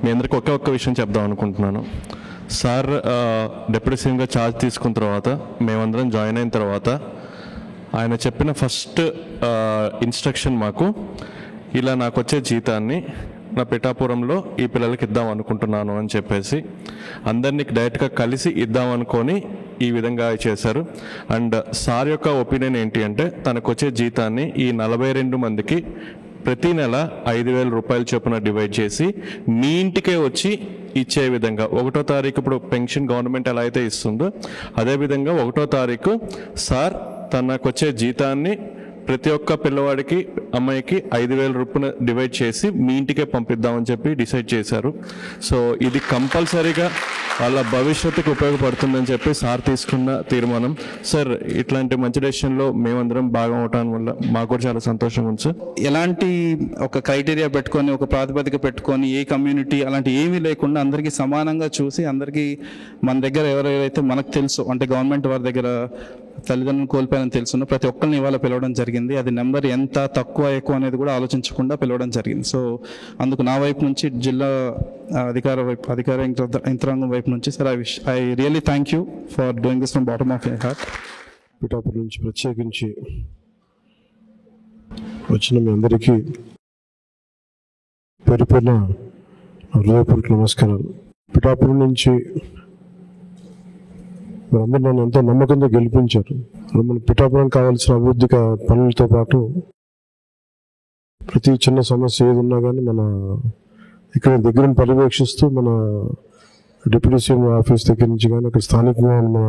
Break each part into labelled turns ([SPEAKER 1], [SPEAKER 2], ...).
[SPEAKER 1] మీ అందరికీ ఒక్క విషయం చెప్దాం అనుకుంటున్నాను. సార్ డిప్యూటీ సీఎంగా ఛార్జ్ తీసుకున్న తర్వాత మేమందరం జాయిన్ అయిన తర్వాత ఆయన చెప్పిన ఫస్ట్ ఇన్స్ట్రక్షన్ మాకు, ఇలా నాకు వచ్చే జీతాన్ని నా పిఠాపురంలో ఈ పిల్లలకి ఇద్దాం అనుకుంటున్నాను అని చెప్పేసి అందరినీ డైరెక్ట్గా కలిసి ఇద్దాం అనుకొని ఈ విధంగా చేశారు. అండ్ సార్ యొక్క ఒపీనియన్ ఏంటి అంటే, తనకు వచ్చే జీతాన్ని ఈ 42 మందికి ప్రతి నెల 5,000 రూపాయల చొప్పున డివైడ్ చేసి మీ ఇంటికే వచ్చి ఇచ్చే విధంగా 1వ తారీఖు ఇప్పుడు పెన్షన్ గవర్నమెంట్ ఎలా అయితే ఇస్తుందో అదేవిధంగా 1వ తారీఖు సార్ తనకు వచ్చే జీతాన్ని ప్రతి ఒక్క పిల్లవాడికి అమ్మాయికి 5,000 రూపాయలు డివైడ్ చేసి మీ ఇంటికే పంపిద్దామని చెప్పి డిసైడ్ చేశారు. సో ఇది కంపల్సరీగా వాళ్ళ భవిష్యత్తుకు ఉపయోగపడుతుందని చెప్పి సార్ తీసుకున్న తీర్మానం. సార్ ఇట్లాంటి మంచి డెసిషన్లో మేమందరం భాగం అవటం వల్ల మాకు కూడా చాలా సంతోషంగా ఉంది సార్.
[SPEAKER 2] ఎలాంటి ఒక క్రైటీరియా పెట్టుకొని ఒక ప్రాతిపదిక పెట్టుకొని ఏ కమ్యూనిటీ అలాంటి ఏమీ లేకుండా అందరికీ సమానంగా చూసి అందరికీ మన దగ్గర ఎవరెవరైతే మనకు తెలుసు అంటే గవర్నమెంట్ వారి దగ్గర తల్లిదండ్రులను కోల్పోయాలని తెలుసున్న ప్రతి ఒక్కరిని ఇవాళ పిలవడం జరిగింది. అది నెంబర్ ఎంత తక్కువ ఎక్కువ అనేది కూడా ఆలోచించకుండా పిలవడం జరిగింది. సో అందుకు నా వైపు నుంచి జిల్లా అధికార యంత్రాంగం వైపు నుంచి sir I really thank you for doing this from bottom of my heart.
[SPEAKER 3] Pithapuram నుంచి ప్రత్యేకించి వచ్చిన మీ అందరికీ పేరు పేరున హృదయపూర్వక నమస్కారాలు. పిఠాపురం నుంచి మీరందరూ నన్ను ఎంతో నమ్మకంతో గెలిపించారు. మన పిఠాపురం కావాల్సిన అభివృద్ధి పనులతో పాటు ప్రతి చిన్న సమస్య ఏది ఉన్నా కానీ మన ఇక్కడ దగ్గర పర్యవేక్షిస్తూ మన డిప్యూటీ సీఎం ఆఫీస్ దగ్గర నుంచి కానీ అక్కడ స్థానికంగా మన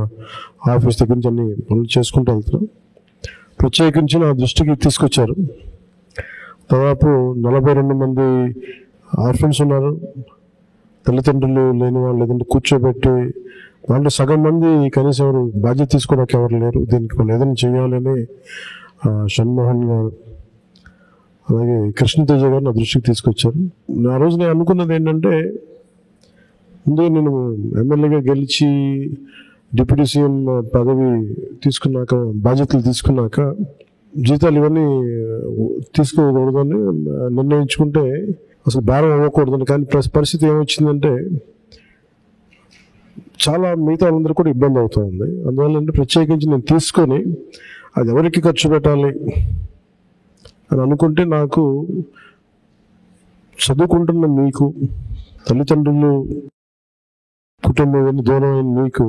[SPEAKER 3] ఆఫీస్ దగ్గర నుంచి అన్ని పనులు చేసుకుంటూ వెళ్తున్నాం. ప్రత్యేకించి నా దృష్టికి తీసుకొచ్చారు. దాదాపు 42 మంది ఆర్ఫన్స్ ఉన్నారు, తల్లిదండ్రులు లేని వాళ్ళు, లేదంటే కూర్చోబెట్టి దాంట్లో సగం మంది కనీసం ఎవరు బాధ్యత తీసుకోవడానికి ఎవరు లేరు. దీనికి వాళ్ళు ఏదైనా చేయాలని షణ్మోహన్ గారు అలాగే కృష్ణతేజ గారు నా దృష్టికి తీసుకొచ్చారు. ఆ రోజు నేను అనుకున్నది ఏంటంటే, ముందు నేను ఎమ్మెల్యేగా గెలిచి డిప్యూటీ సీఎం పదవి తీసుకున్నాక బాధ్యతలు తీసుకున్నాక జీతాలు ఇవన్నీ తీసుకోకూడదని నిర్ణయించుకుంటే అసలు భారం అవ్వకూడదని. కానీ పరిస్థితి ఏమొచ్చిందంటే చాలా మిగతా వాళ్ళందరూ కూడా ఇబ్బంది అవుతూ ఉంది. అందువల్ల ప్రత్యేకించి నేను తీసుకొని అది ఎవరికి ఖర్చు పెట్టాలి అని అనుకుంటే, నాకు చదువుకుంటున్న మీకు, తల్లిదండ్రులు కుటుంబం దూరమైన మీకు,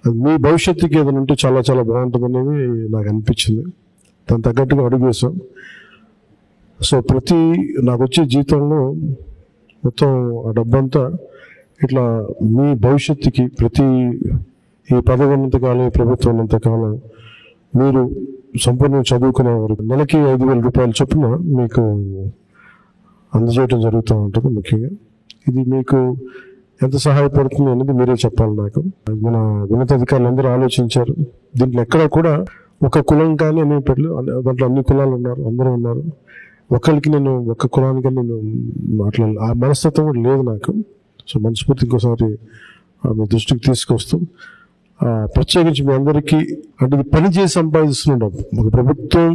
[SPEAKER 3] అది మీ భవిష్యత్తుకి ఏదైనా ఉంటే చాలా చాలా బాగుంటుంది అనేది నాకు అనిపించింది. దాని తగ్గట్టుగా అడుగు వేసాం. సో నాకు వచ్చే జీతంలో మొత్తం ఆ డబ్బంతా ఇట్లా మీ భవిష్యత్తుకి ఈ పదవి ఉన్నంతకాలం, ప్రభుత్వం ఉన్నంతకాలం మీరు సంపూర్ణంగా చదువుకునే వరకు నెలకి 5,000 రూపాయల చొప్పున మీకు అందజేయడం జరుగుతూ ఉంటుంది. ముఖ్యంగా ఇది మీకు ఎంత సహాయపడుతుంది అనేది మీరే చెప్పాలి నాకు. మన ఉన్నతాధికారులు అందరూ ఆలోచించారు. దీంట్లో ఎక్కడ కూడా ఒక కులం కానీ అనేటట్లు, దాంట్లో అన్ని కులాలు ఉన్నారు, అందరూ ఉన్నారు. ఒకరికి నేను ఒక కులానికి నేను మాట్లాడాలి ఆ మనస్తత్వం కూడా లేదు నాకు. సో మనస్ఫూర్తి ఇంకోసారి మీ దృష్టికి తీసుకొస్తూ ప్రత్యేకించి మీ అందరికీ అంటే ఇది పని చేసి సంపాదిస్తున్నాం. ఒక ప్రభుత్వం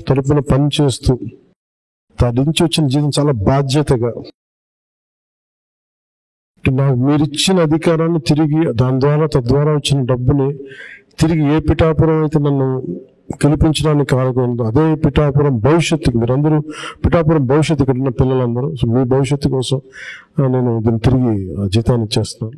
[SPEAKER 3] తరపున పని చేస్తూ దాని నుంచి వచ్చిన జీతం చాలా బాధ్యతగా నాకు మీరిచ్చిన అధికారాన్ని తిరిగి తద్వారా వచ్చిన డబ్బుని తిరిగి ఏ పిఠాపురం అయితే నన్ను గెలిపించడానికి కారణం అదే పిఠాపురం భవిష్యత్తుకు, మీరందరూ పిఠాపురం భవిష్యత్తు ఇక్కడ ఉన్న పిల్లలందరూ, సో మీ భవిష్యత్తు కోసం నేను దీన్ని తిరిగి జీతాన్ని ఇచ్చేస్తున్నాను.